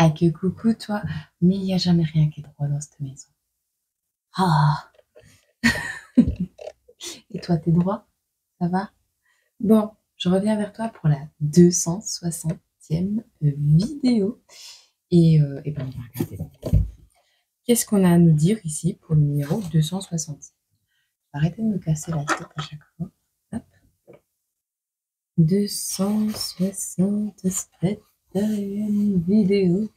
Ah, que coucou, toi. Mais il n'y a jamais rien qui est droit dans cette maison. Ah, et toi, t'es droit? Ça va? Bon, je reviens vers toi pour la 260e vidéo. Et ben, on va regarder. Qu'est-ce qu'on a à nous dire ici pour le numéro 260? Arrêtez de me casser la tête à chaque fois. Hop. 267e vidéo.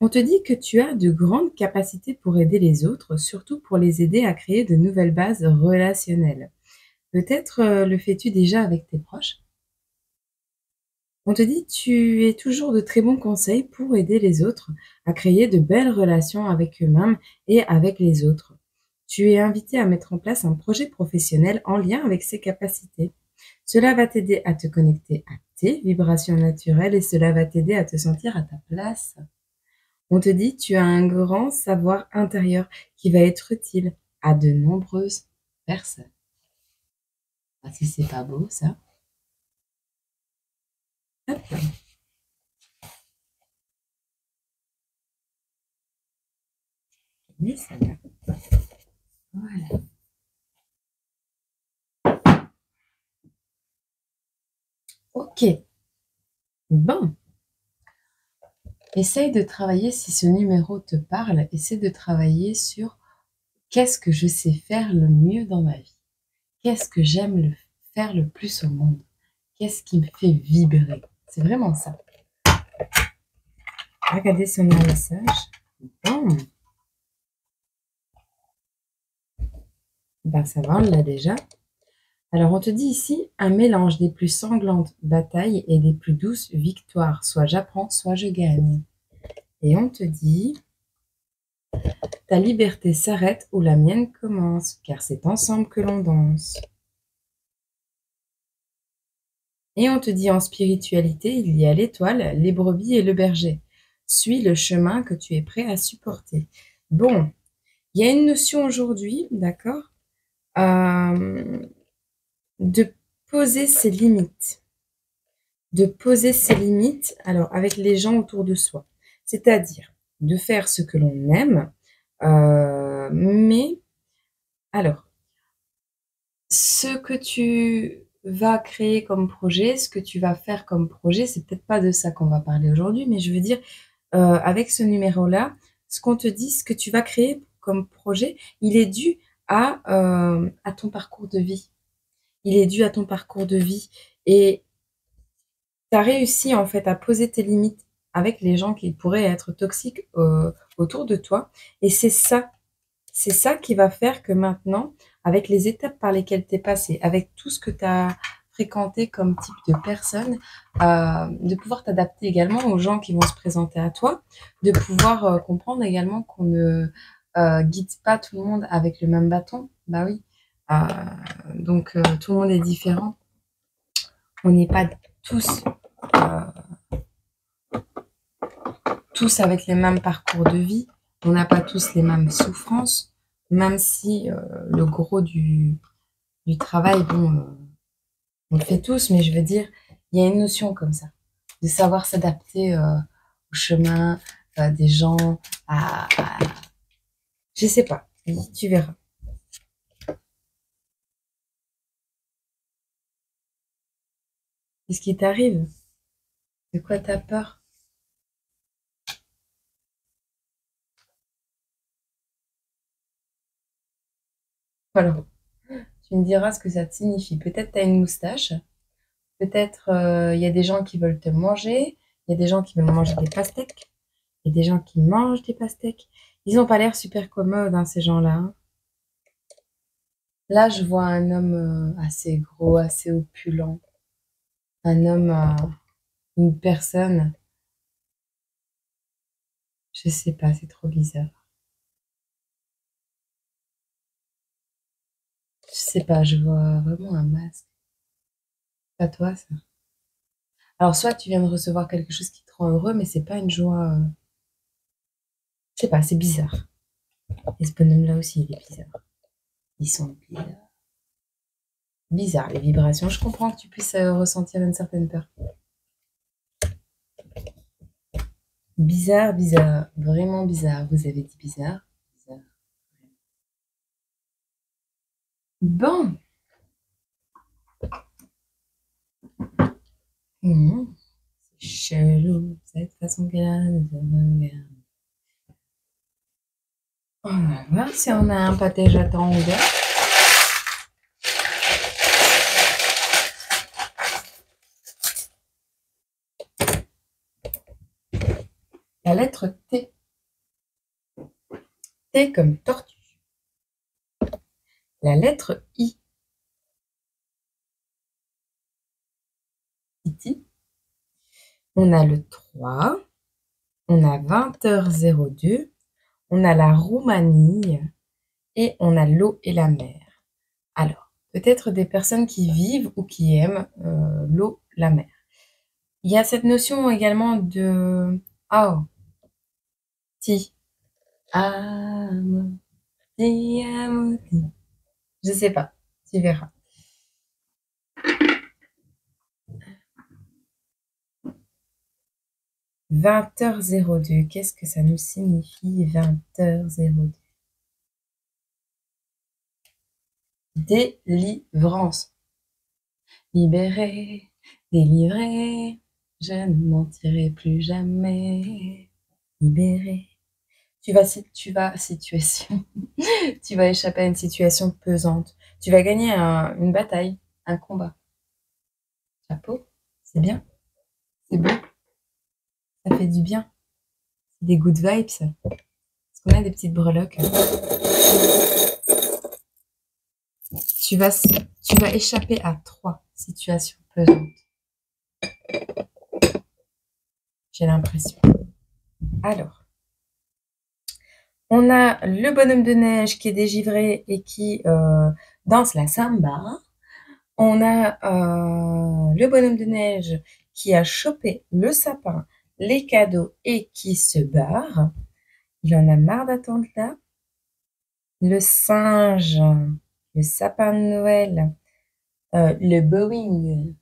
On te dit que tu as de grandes capacités pour aider les autres, surtout pour les aider à créer de nouvelles bases relationnelles. Peut-être le fais-tu déjà avec tes proches? On te dit tu es toujours de très bons conseils pour aider les autres à créer de belles relations avec eux-mêmes et avec les autres. Tu es invité à mettre en place un projet professionnel en lien avec ces capacités. Cela va t'aider à te connecter à tes vibrations naturelles et cela va t'aider à te sentir à ta place. On te dit tu as un grand savoir intérieur qui va être utile à de nombreuses personnes. Ah, si c'est pas beau ça. Hop. Mais ça va. Voilà. Ok. Bon. Essaye de travailler, si ce numéro te parle, essaie de travailler sur qu'est-ce que je sais faire le mieux dans ma vie. Qu'est-ce que j'aime faire le plus au monde. Qu'est-ce qui me fait vibrer. C'est vraiment ça. Regardez son message. Bon. Ben ça va, on l'a déjà. Alors on te dit ici un mélange des plus sanglantes batailles et des plus douces victoires. Soit j'apprends, soit je gagne. Et on te dit ta liberté s'arrête où la mienne commence, car c'est ensemble que l'on danse. Et on te dit en spiritualité, il y a l'étoile, les brebis et le berger. Suis le chemin que tu es prêt à supporter. Bon, il y a une notion aujourd'hui, d'accord, de poser ses limites. De poser ses limites, alors avec les gens autour de soi. C'est-à-dire de faire ce que l'on aime, mais alors, ce que tu vas créer comme projet, ce que tu vas faire comme projet, c'est peut-être pas de ça qu'on va parler aujourd'hui, mais je veux dire, avec ce numéro-là, ce qu'on te dit, ce que tu vas créer comme projet, il est dû à ton parcours de vie. Il est dû à ton parcours de vie et tu as réussi en fait à poser tes limites avec les gens qui pourraient être toxiques, autour de toi et c'est ça qui va faire que maintenant, avec les étapes par lesquelles tu es passé, avec tout ce que tu as fréquenté comme type de personne, de pouvoir t'adapter également aux gens qui vont se présenter à toi, de pouvoir comprendre également qu'on ne guide pas tout le monde avec le même bâton. Bah oui. Euh, donc tout le monde est différent. On n'est pas tous tous avec les mêmes parcours de vie. On n'a pas tous les mêmes souffrances, même si le gros du travail, bon, on le fait tous, mais je veux dire, il y a une notion comme ça, de savoir s'adapter au chemin des gens, je sais pas, tu verras. Qu'est-ce qui t'arrive? De quoi t'as peur? Voilà. Tu me diras ce que ça te signifie. Peut-être tu as une moustache, peut-être il y a des gens qui veulent te manger, il y a des gens qui veulent manger des pastèques. Il y a des gens qui mangent des pastèques. Ils n'ont pas l'air super commodes, hein, ces gens-là, hein. Là, je vois un homme assez gros, assez opulent. Un homme, une personne. Je sais pas, c'est trop bizarre. Je sais pas, je vois vraiment un masque. Pas toi, ça. Alors, soit tu viens de recevoir quelque chose qui te rend heureux, mais c'est pas une joie. Je sais pas, c'est bizarre. Et ce bonhomme-là aussi, il est bizarre. Ils sont bizarres. Bizarre, les vibrations. Je comprends que tu puisses ressentir une certaine peur. Bizarre, bizarre, vraiment bizarre. Vous avez dit bizarre? Bizarre. Bon. Mhm. C'est chelou, cette façon qu'elle a de te regarder. On va voir si on a un pâté j'attends ouvert. La lettre T. T comme tortue. La lettre I. Iti. On a le 3. On a 20h02. On a la Roumanie. Et on a l'eau et la mer. Alors, peut-être des personnes qui vivent ou qui aiment l'eau, la mer. Il y a cette notion également de oh, ti, amo, ti amo, ti. Je sais pas, tu verras. 20h02, qu'est-ce que ça nous signifie 20h02? Délivrance. Libéré, délivré, je ne mentirai plus jamais. Libéré. Situation. Tu vas échapper à une situation pesante. Tu vas gagner une bataille, un combat. Chapeau, c'est bien, c'est beau, ça fait du bien. C'est des good vibes, ça. Est-ce qu'on a des petites breloques? Tu vas, tu vas échapper à 3 situations pesantes. J'ai l'impression. Alors, on a le bonhomme de neige qui est dégivré et qui danse la samba. On a le bonhomme de neige qui a chopé le sapin, les cadeaux et qui se barre. Il en a marre d'attendre là. Le singe, le sapin de Noël, le Boeing.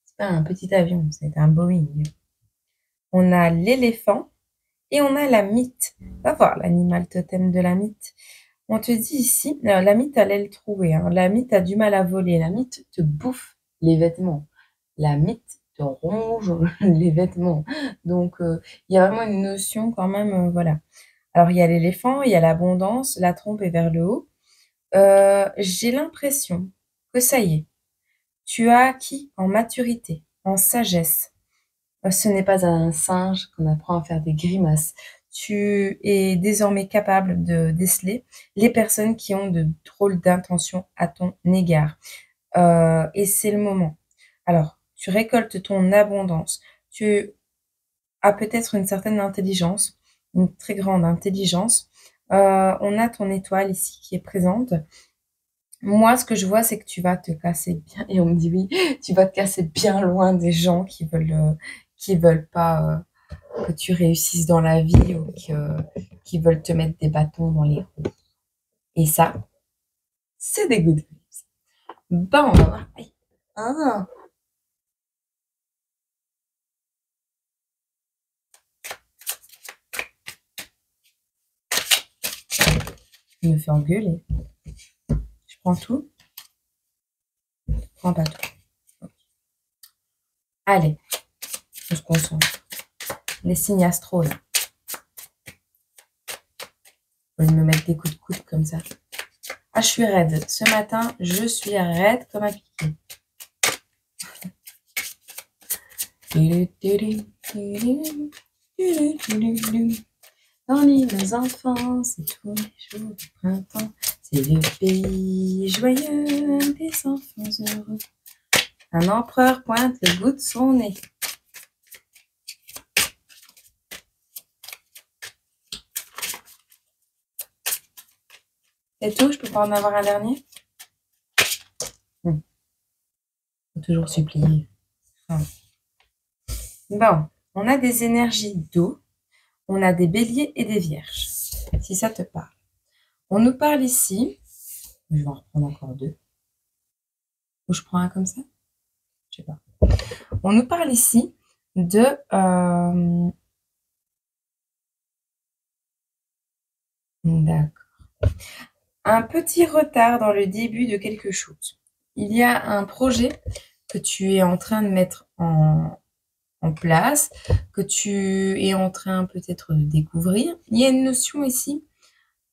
C'est pas un petit avion, c'est un Boeing. On a l'éléphant et on a la mythe. Va voir l'animal totem de la mythe. On te dit ici, la mythe a l'aile trouée. Hein. La mythe a du mal à voler. La mythe te bouffe les vêtements. La mythe te ronge les vêtements. Donc, il y a vraiment une notion quand même, voilà. Alors, il y a l'éléphant, il y a l'abondance, la trompe est vers le haut. J'ai l'impression que ça y est, tu as acquis en maturité, en sagesse. Ce n'est pas à un singe qu'on apprend à faire des grimaces. Tu es désormais capable de déceler les personnes qui ont de drôles d'intentions à ton égard. Et c'est le moment. Alors, tu récoltes ton abondance. Tu as peut-être une certaine intelligence, une très grande intelligence. On a ton étoile ici qui est présente. Moi, ce que je vois, c'est que tu vas te casser bien, et on me dit oui, tu vas te casser bien loin des gens qui veulent pas que tu réussisses dans la vie ou qui veulent te mettre des bâtons dans les roues. Et ça, c'est des good vibes. Bon, on va voir. Ah, il me fait engueuler. Je prends tout, je prends pas tout. Allez, on se concentre. Les signes astro, là. Au lieu de me mettre des coups de coude comme ça. Ah, je suis raide. Ce matin, je suis raide comme un piqué. Dans l'île enfants, c'est tous les jours du printemps. C'est le pays joyeux des enfants heureux. Un empereur pointe le bout de son nez. C'est tout, je peux pas en avoir un dernier? Faut toujours supplier. Ah. Bon, on a des énergies d'eau, on a des béliers et des vierges, si ça te parle. On nous parle ici, je vais en reprendre encore 2. Ou je prends un comme ça? Je sais pas. On nous parle ici de D'accord. Un petit retard dans le début de quelque chose. Il y a un projet que tu es en train de mettre en place, que tu es en train peut-être de découvrir. Il y a une notion ici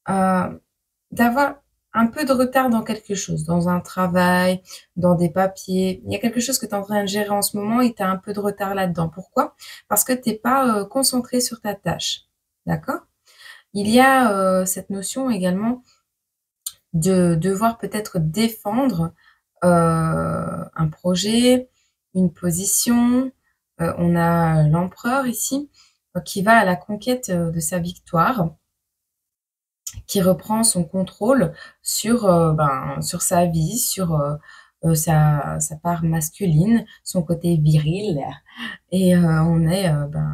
d'avoir un peu de retard dans quelque chose, dans un travail, dans des papiers. Il y a quelque chose que tu es en train de gérer en ce moment et tu as un peu de retard là-dedans. Pourquoi? Parce que tu n'es pas concentré sur ta tâche. D'accord? Il y a cette notion également de devoir peut-être défendre un projet, une position. On a l'empereur ici qui va à la conquête de sa victoire, qui reprend son contrôle sur sa vie, sur sa part masculine, son côté viril. Et on est,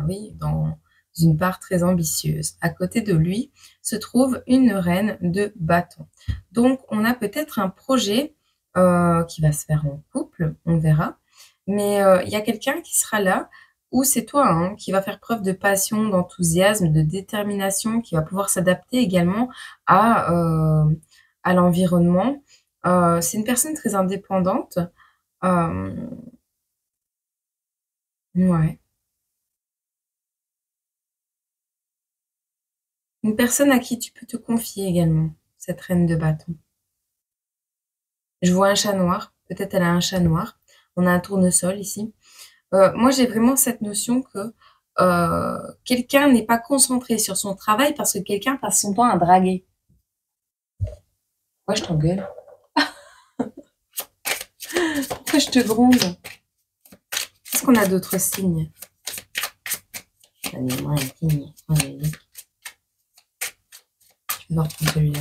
oui, dans une part très ambitieuse. À côté de lui se trouve une reine de bâton. Donc, on a peut-être un projet qui va se faire en couple, on verra. Mais il y a quelqu'un qui sera là, ou c'est toi hein, qui va faire preuve de passion, d'enthousiasme, de détermination, qui va pouvoir s'adapter également à, à l'environnement. C'est une personne très indépendante. Euh, ouais. Une personne à qui tu peux te confier également, cette reine de bâton. Je vois un chat noir, peut-être elle a un chat noir. On a un tournesol ici. Moi, j'ai vraiment cette notion que quelqu'un n'est pas concentré sur son travail parce que quelqu'un passe son temps à draguer. Ouais, je t'engueule. Pourquoi je te gronde? Est-ce qu'on a d'autres signes? Donnez-moi un signe. Allez. Je vais voir prendre celui-là.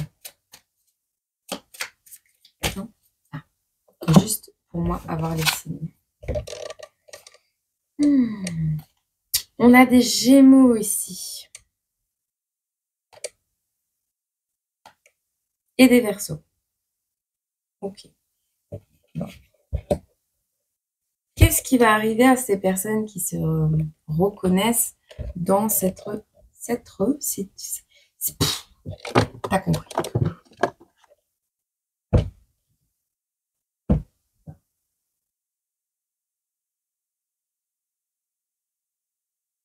Non? Ah. Juste pour moi avoir les signes. On a des Gémeaux ici. Et des Verseaux. Ok. Bon. Qu'est-ce qui va arriver à ces personnes qui se reconnaissent dans t'as compris.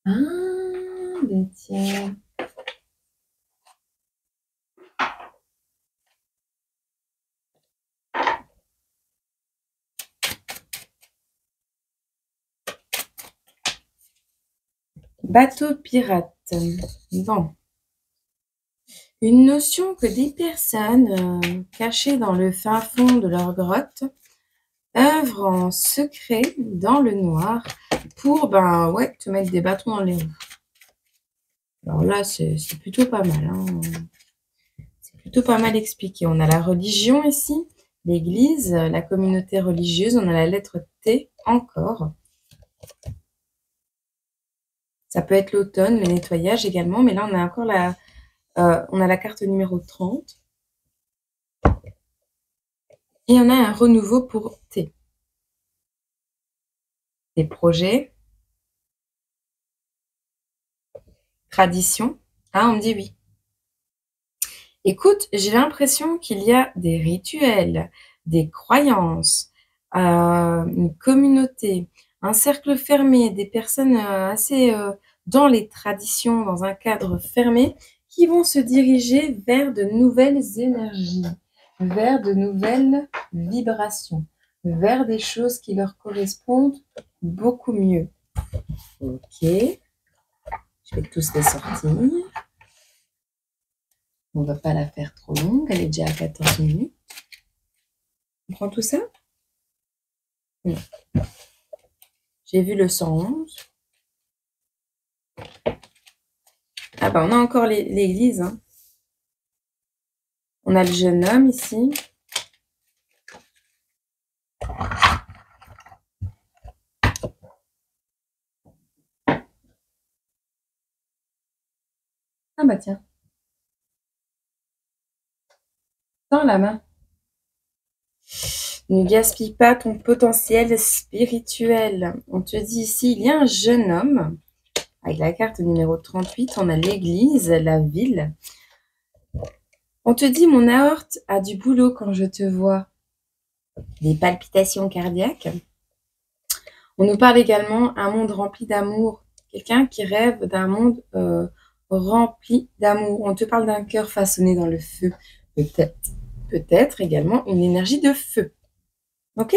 Ah, ben tiens. Bateau pirate. Bon. Une notion que des personnes cachées dans le fin fond de leur grotte œuvrent en secret dans le noir pour te mettre des bâtons dans les roues. Alors là, c'est plutôt pas mal. Hein. C'est plutôt pas mal expliqué. On a la religion ici, l'église, la communauté religieuse. On a la lettre T encore. Ça peut être l'automne, le nettoyage également. Mais là, on a encore on a la carte numéro 30. Et on a un renouveau pour T. Des projets. Tradition. Ah, on me dit oui. Écoute, j'ai l'impression qu'il y a des rituels, des croyances, une communauté, un cercle fermé, des personnes assez dans les traditions, dans un cadre fermé, qui vont se diriger vers de nouvelles énergies, vers de nouvelles vibrations, vers des choses qui leur correspondent beaucoup mieux. Ok, je vais tous les sortir. On ne va pas la faire trop longue, elle est déjà à 14 minutes. On prend tout ça? Non. J'ai vu le 111. Ah bah on a encore l'église. Hein. On a le jeune homme ici. Ah bah tiens. Dans la main. Ne gaspille pas ton potentiel spirituel. On te dit ici, il y a un jeune homme. Avec la carte numéro 38, on a l'église, la ville. On te dit: «Mon aorte a du boulot quand je te vois». Des palpitations cardiaques. On nous parle également un monde rempli d'amour. Quelqu'un qui rêve d'un monde rempli d'amour. On te parle d'un cœur façonné dans le feu. Peut-être, peut-être également une énergie de feu. Ok?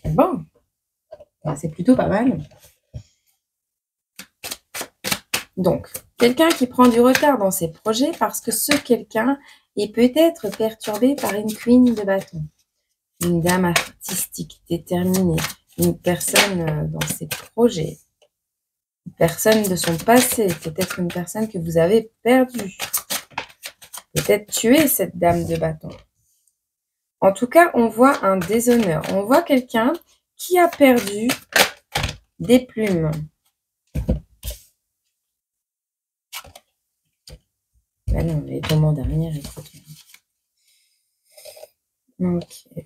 Bon, c'est plutôt pas mal. Donc, quelqu'un qui prend du retard dans ses projets parce que ce quelqu'un est peut-être perturbé par une queen de bâton. Une dame artistique, déterminée, une personne dans ses projets, une personne de son passé, peut-être une personne que vous avez perdue, peut-être tué cette dame de bâton. En tout cas, on voit un déshonneur, on voit quelqu'un qui a perdu des plumes. Ah non, les tombants dernière, écoute. Ok.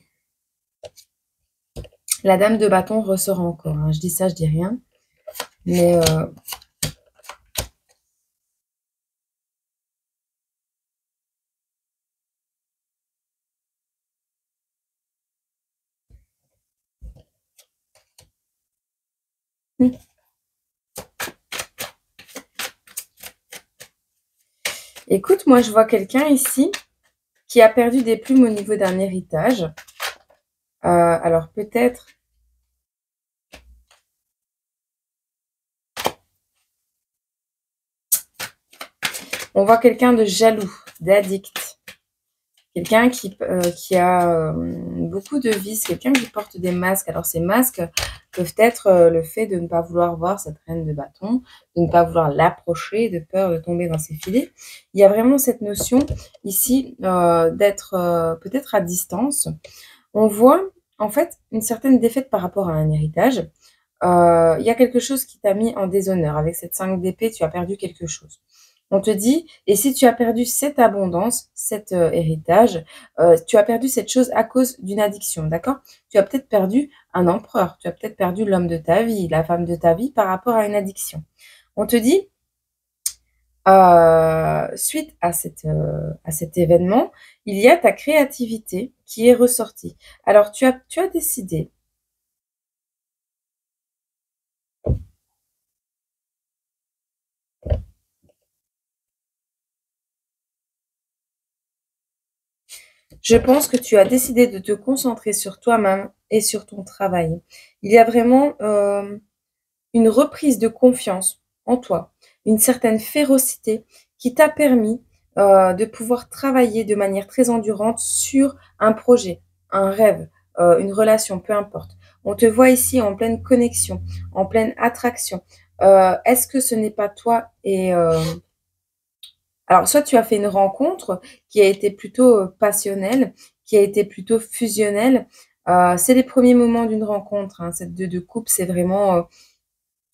La dame de bâton ressort encore. Hein. Je dis ça, je dis rien. Mais écoute, moi je vois quelqu'un ici qui a perdu des plumes au niveau d'un héritage. Alors peut-être... On voit quelqu'un de jaloux, d'addict. Quelqu'un qui a beaucoup de vices, quelqu'un qui porte des masques. Alors ces masques peuvent être le fait de ne pas vouloir voir cette reine de bâton, de ne pas vouloir l'approcher, de peur de tomber dans ses filets. Il y a vraiment cette notion ici d'être peut-être à distance. On voit en fait une certaine défaite par rapport à un héritage. Il y a quelque chose qui t'a mis en déshonneur. Avec cette 5 d'épée, tu as perdu quelque chose. On te dit, et si tu as perdu cette abondance, cet héritage, tu as perdu cette chose à cause d'une addiction, d'accord? Tu as peut-être perdu un empereur, tu as peut-être perdu l'homme de ta vie, la femme de ta vie par rapport à une addiction. On te dit, suite à cet événement, il y a ta créativité qui est ressortie. Alors, tu as décidé. Je pense que tu as décidé de te concentrer sur toi-même et sur ton travail. Il y a vraiment une reprise de confiance en toi, une certaine férocité qui t'a permis de pouvoir travailler de manière très endurante sur un projet, un rêve, une relation, peu importe. On te voit ici en pleine connexion, en pleine attraction. Est-ce que ce n'est pas toi et alors, soit tu as fait une rencontre qui a été plutôt passionnelle, qui a été plutôt fusionnelle. C'est les premiers moments d'une rencontre. Hein. Cette de couple, c'est vraiment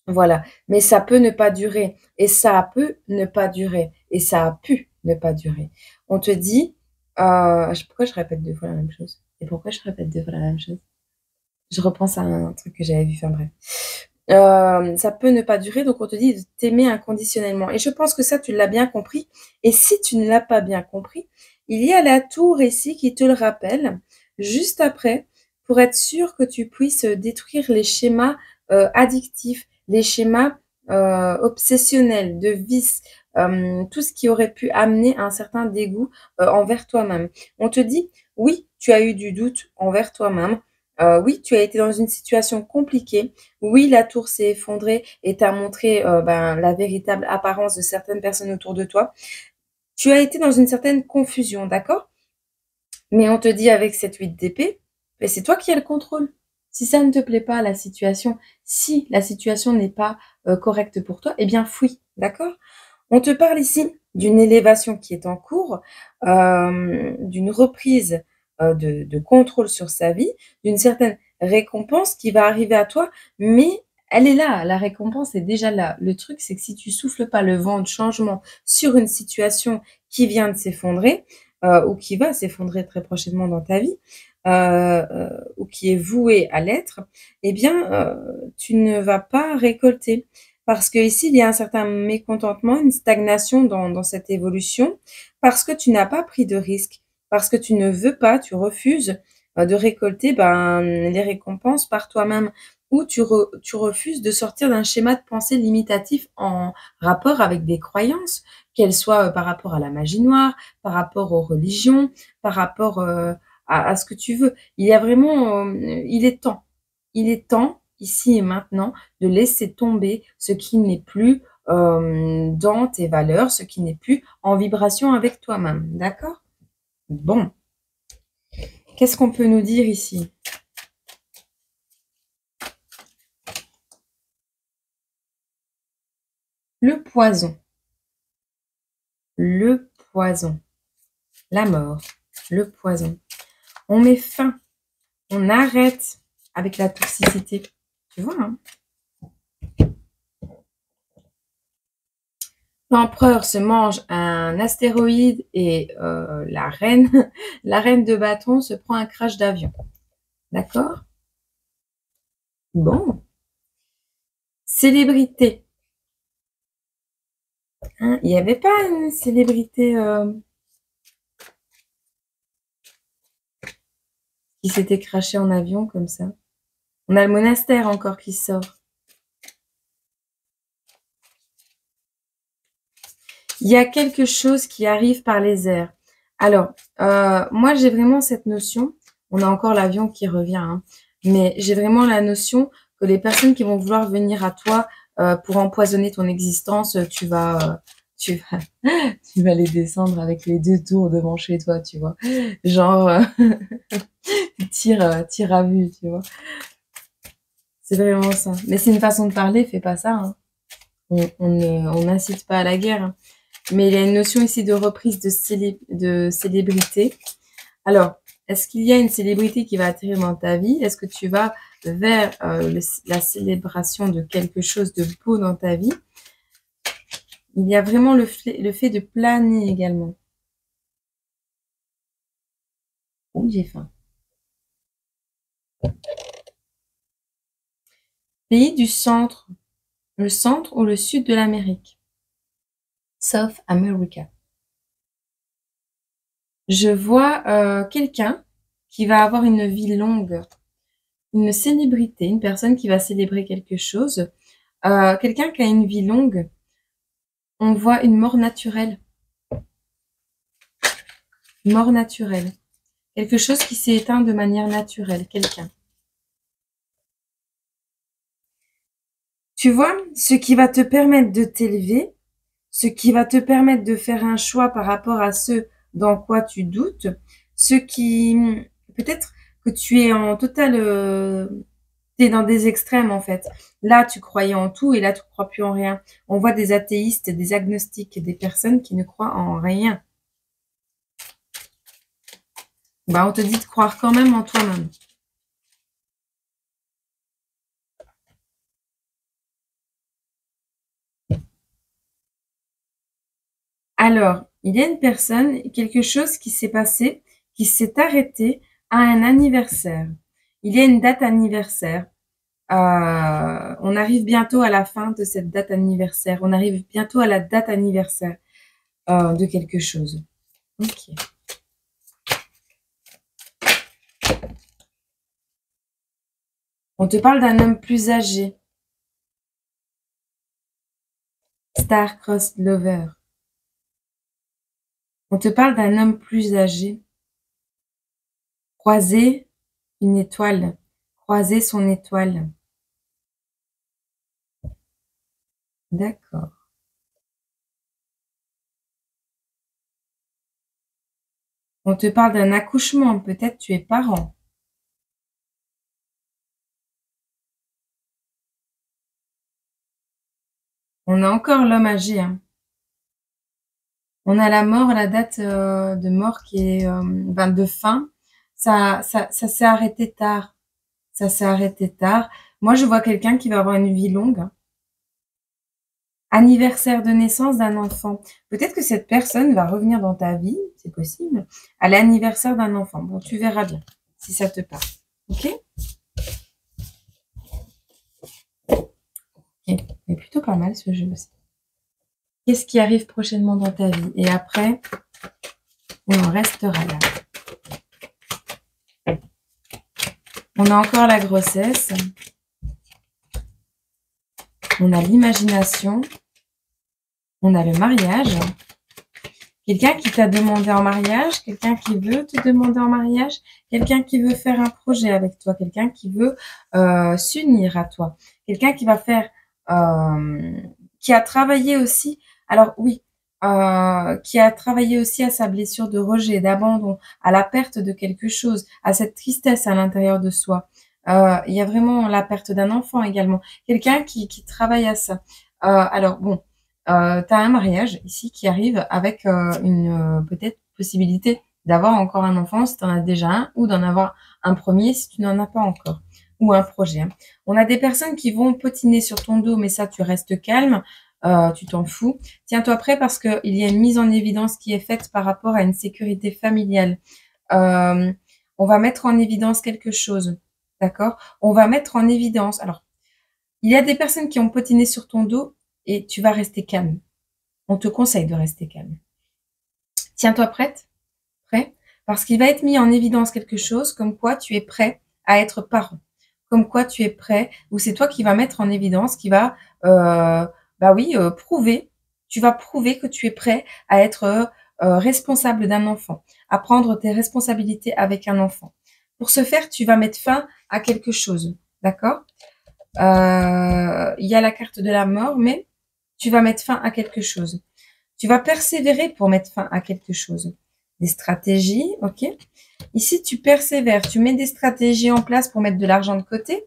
voilà. Mais ça peut ne pas durer et ça peut ne pas durer et ça a pu ne pas durer. On te dit, pourquoi je répète 2 fois la même chose? Et pourquoi je répète 2 fois la même chose? Je repense à un truc que j'avais vu, enfin bref. Ça peut ne pas durer, donc on te dit de t'aimer inconditionnellement. Et je pense que ça, tu l'as bien compris. Et si tu ne l'as pas bien compris, il y a la tour ici qui te le rappelle juste après pour être sûr que tu puisses détruire les schémas addictifs, les schémas obsessionnels, de vice, tout ce qui aurait pu amener un certain dégoût envers toi-même. On te dit, oui, tu as eu du doute envers toi-même. Oui, tu as été dans une situation compliquée. Oui, la tour s'est effondrée et t'a montré la véritable apparence de certaines personnes autour de toi. Tu as été dans une certaine confusion, d'accord? Mais on te dit avec cette 8 d'épée, ben c'est toi qui as le contrôle. Si ça ne te plaît pas, la situation, si la situation n'est pas correcte pour toi, eh bien fuis, d'accord? On te parle ici d'une élévation qui est en cours, d'une reprise de contrôle sur sa vie, d'une certaine récompense qui va arriver à toi, mais elle est là, la récompense est déjà là. Le truc, c'est que si tu souffles pas le vent de changement sur une situation qui vient de s'effondrer, ou qui va s'effondrer très prochainement dans ta vie, ou qui est vouée à l'être, eh bien, tu ne vas pas récolter. parce que ici, il y a un certain mécontentement, une stagnation dans cette évolution, parce que tu n'as pas pris de risque, parce que tu ne veux pas, tu refuses de récolter les récompenses par toi-même, ou tu refuses de sortir d'un schéma de pensée limitatif en rapport avec des croyances, qu'elles soient par rapport à la magie noire, par rapport aux religions, par rapport à ce que tu veux. Il y a vraiment, il est temps, ici et maintenant, de laisser tomber ce qui n'est plus dans tes valeurs, ce qui n'est plus en vibration avec toi-même. D'accord? Bon. Qu'est-ce qu'on peut nous dire ici? Le poison. Le poison. La mort. Le poison. On met fin. On arrête avec la toxicité. Tu vois, hein? L'empereur se mange un astéroïde et la reine, la reine de bâton se prend un crash d'avion. D'accord? Bon. Célébrité. Hein, il n'y avait pas une célébrité qui s'était crashée en avion comme ça. On a le monastère encore qui sort. Il y a quelque chose qui arrive par les airs. Alors, moi, j'ai vraiment cette notion. On a encore l'avion qui revient, hein, mais j'ai vraiment la notion que les personnes qui vont vouloir venir à toi pour empoisonner ton existence, tu vas, tu vas les descendre avec les 2 tours devant chez toi, tu vois. Genre, tire à vue, tu vois. C'est vraiment ça. Mais c'est une façon de parler, fais pas ça, hein. On n'incite pas à la guerre, hein. Mais il y a une notion ici de reprise de célébrité. Alors, est-ce qu'il y a une célébrité qui va atterrir dans ta vie? Est-ce que tu vas vers la célébration de quelque chose de beau dans ta vie? Il y a vraiment le fait de planer également. Oh, j'ai faim. Pays du centre. Le centre ou le sud de l'Amérique? South America. Je vois quelqu'un qui va avoir une vie longue, une célébrité, une personne qui va célébrer quelque chose. Quelqu'un qui a une vie longue, on voit une mort naturelle. Mort naturelle. Quelque chose qui s'est éteint de manière naturelle, quelqu'un. Tu vois, ce qui va te permettre de t'élever, ce qui va te permettre de faire un choix par rapport à ce dans quoi tu doutes, ce qui, peut-être que tu es en total, t'es dans des extrêmes en fait. Là, tu croyais en tout et là, tu crois plus en rien. On voit des athéistes, des agnostiques, des personnes qui ne croient en rien. Bah, on te dit de croire quand même en toi-même. Alors, il y a une personne, quelque chose qui s'est passé, qui s'est arrêté à un anniversaire. Il y a une date anniversaire. On arrive bientôt à la fin de cette date anniversaire. On arrive bientôt à la date anniversaire de quelque chose. Ok. On te parle d'un homme plus âgé. Star-crossed lover. On te parle d'un homme plus âgé. Croiser une étoile. Croiser son étoile. D'accord. On te parle d'un accouchement. Peut-être tu es parent. On a encore l'homme âgé, hein. On a la mort, la date de mort qui est de fin. Ça s'est arrêté tard. Ça s'est arrêté tard. Moi, je vois quelqu'un qui va avoir une vie longue, hein. Anniversaire de naissance d'un enfant. Peut-être que cette personne va revenir dans ta vie, c'est possible, à l'anniversaire d'un enfant. Bon, tu verras bien si ça te parle. Ok? Ok, mais plutôt pas mal ce jeu aussi. Qu'est-ce qui arrive prochainement dans ta vie? Et après, on en restera là. On a encore la grossesse. On a l'imagination. On a le mariage. Quelqu'un qui t'a demandé en mariage, quelqu'un qui veut te demander en mariage, quelqu'un qui veut faire un projet avec toi, quelqu'un qui veut s'unir à toi, quelqu'un qui va faire, qui a travaillé aussi, alors oui, qui a travaillé aussi à sa blessure de rejet, d'abandon, à la perte de quelque chose, à cette tristesse à l'intérieur de soi. Il y a vraiment la perte d'un enfant également, quelqu'un qui travaille à ça. Alors bon, tu as un mariage ici qui arrive avec une peut-être possibilité d'avoir encore un enfant si tu en as déjà un, ou d'en avoir un premier si tu n'en as pas encore, ou un projet. Hein. On a des personnes qui vont potiner sur ton dos, mais ça, tu restes calme, tu t'en fous. Tiens-toi prêt parce qu'il y a une mise en évidence qui est faite par rapport à une sécurité familiale. On va mettre en évidence quelque chose, d'accord? On va mettre en évidence... Alors, il y a des personnes qui ont potiné sur ton dos et tu vas rester calme. On te conseille de rester calme. Tiens-toi prête, prêt, parce qu'il va être mis en évidence quelque chose comme quoi tu es prêt à être parent, comme quoi tu es prêt, ou c'est toi qui vas mettre en évidence, qui va, prouver, tu vas prouver que tu es prêt à être responsable d'un enfant, à prendre tes responsabilités avec un enfant. Pour ce faire, tu vas mettre fin à quelque chose, d'accord? Il y a la carte de la mort, mais tu vas mettre fin à quelque chose. Tu vas persévérer pour mettre fin à quelque chose. Des stratégies, ok? Ici, tu persévères, tu mets des stratégies en place pour mettre de l'argent de côté,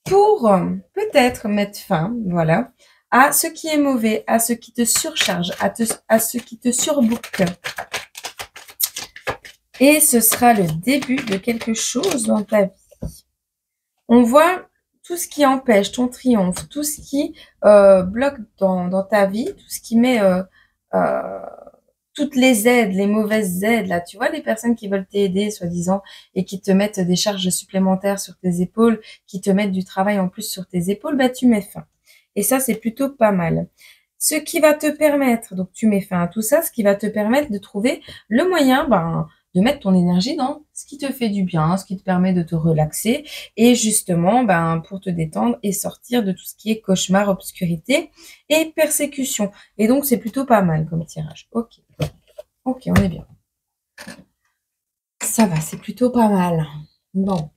pour peut-être mettre fin, voilà, à ce qui est mauvais, à ce qui te surcharge, à ce qui te surboucle. Et ce sera le début de quelque chose dans ta vie. On voit tout ce qui empêche ton triomphe, tout ce qui bloque dans ta vie, tout ce qui met toutes les aides, les mauvaises aides, là, tu vois, les personnes qui veulent t'aider, soi-disant, et qui te mettent des charges supplémentaires sur tes épaules, qui te mettent du travail en plus sur tes épaules, bah, tu mets fin. Et ça, c'est plutôt pas mal. Ce qui va te permettre, donc tu mets fin à tout ça, ce qui va te permettre de trouver le moyen, de mettre ton énergie dans ce qui te fait du bien, ce qui te permet de te relaxer et justement, pour te détendre et sortir de tout ce qui est cauchemar, obscurité et persécution. Et donc, c'est plutôt pas mal comme tirage. Ok. Ok, on est bien. Ça va, c'est plutôt pas mal. Bon.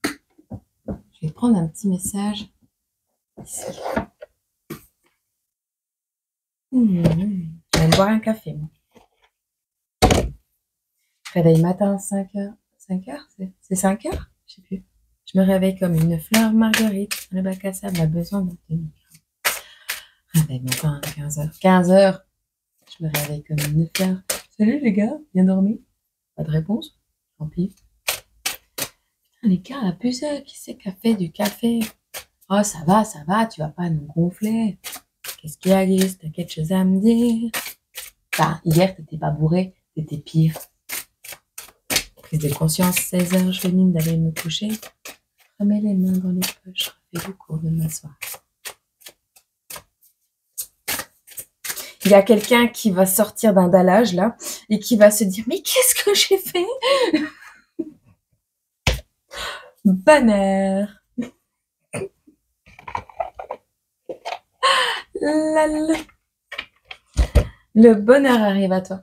Je vais prendre un petit message ici. Je vais me boire un café, moi. Réveil matin, 5 heures. 5 heures? C'est 5 heures? Je sais plus. Je me réveille comme une fleur marguerite. Le bac à sable a besoin de tenir. Réveil matin, 15 heures. 15 heures. Je me réveille comme une fleur. Salut les gars, bien dormi? Pas de réponse? Tant pis. Putain, les gars, la puce, qui c'est qui a fait du café? Oh, ça va, tu vas pas nous gonfler. Qu'est-ce qu'il y a, Guise? T'as quelque chose à me dire? Hier, t'étais pas bourré, t'étais pire. Prise de conscience, 16 heures, je fais mine d'aller me coucher. Remets les mains dans les poches, refais le cours de m'asseoir. Il y a quelqu'un qui va sortir d'un dallage, là, et qui va se dire, mais qu'est-ce que j'ai fait? Bonheur. Le bonheur arrive à toi.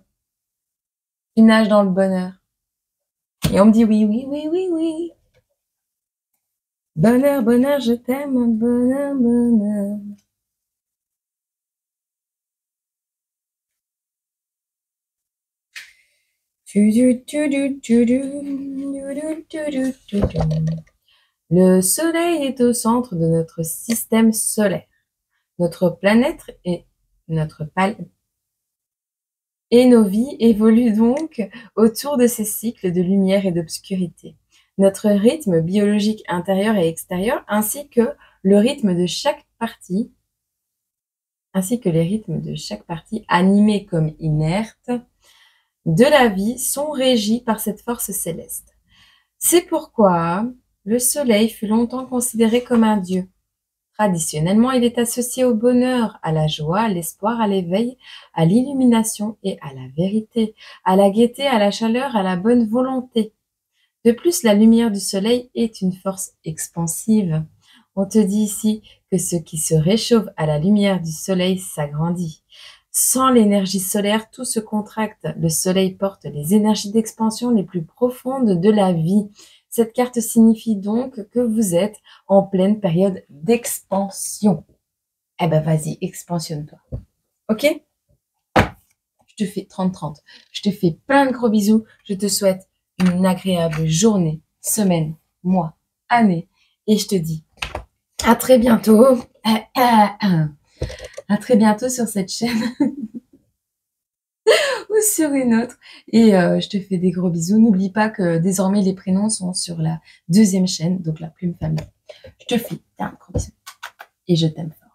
Tu nages dans le bonheur. Et on me dit oui, oui, oui, oui, oui. Bonheur, bonheur, je t'aime, bonheur, bonheur. Le soleil est au centre de notre système solaire. Notre planète et et nos vies évoluent donc autour de ces cycles de lumière et d'obscurité. Notre rythme biologique intérieur et extérieur, ainsi que le rythme de chaque partie, ainsi que les rythmes de chaque partie, animés comme inertes, de la vie, sont régis par cette force céleste. C'est pourquoi le soleil fut longtemps considéré comme un dieu, Traditionnellement, il est associé au bonheur, à la joie, à l'espoir, à l'éveil, à l'illumination et à la vérité, à la gaieté, à la chaleur, à la bonne volonté. De plus, la lumière du soleil est une force expansive. On te dit ici que ce qui se réchauffe à la lumière du soleil s'agrandit. Sans l'énergie solaire, tout se contracte. Le soleil porte les énergies d'expansion les plus profondes de la vie. Cette carte signifie donc que vous êtes en pleine période d'expansion. Eh ben vas-y, expansionne-toi. Ok? Je te fais 30-30. Je te fais plein de gros bisous. Je te souhaite une agréable journée, semaine, mois, année. Et je te dis à très bientôt. À très bientôt sur cette chaîne ou sur une autre. Et je te fais des gros bisous. N'oublie pas que désormais les prénoms sont sur la deuxième chaîne, donc la Plume Famille. Je te fais un gros bisou et je t'aime fort.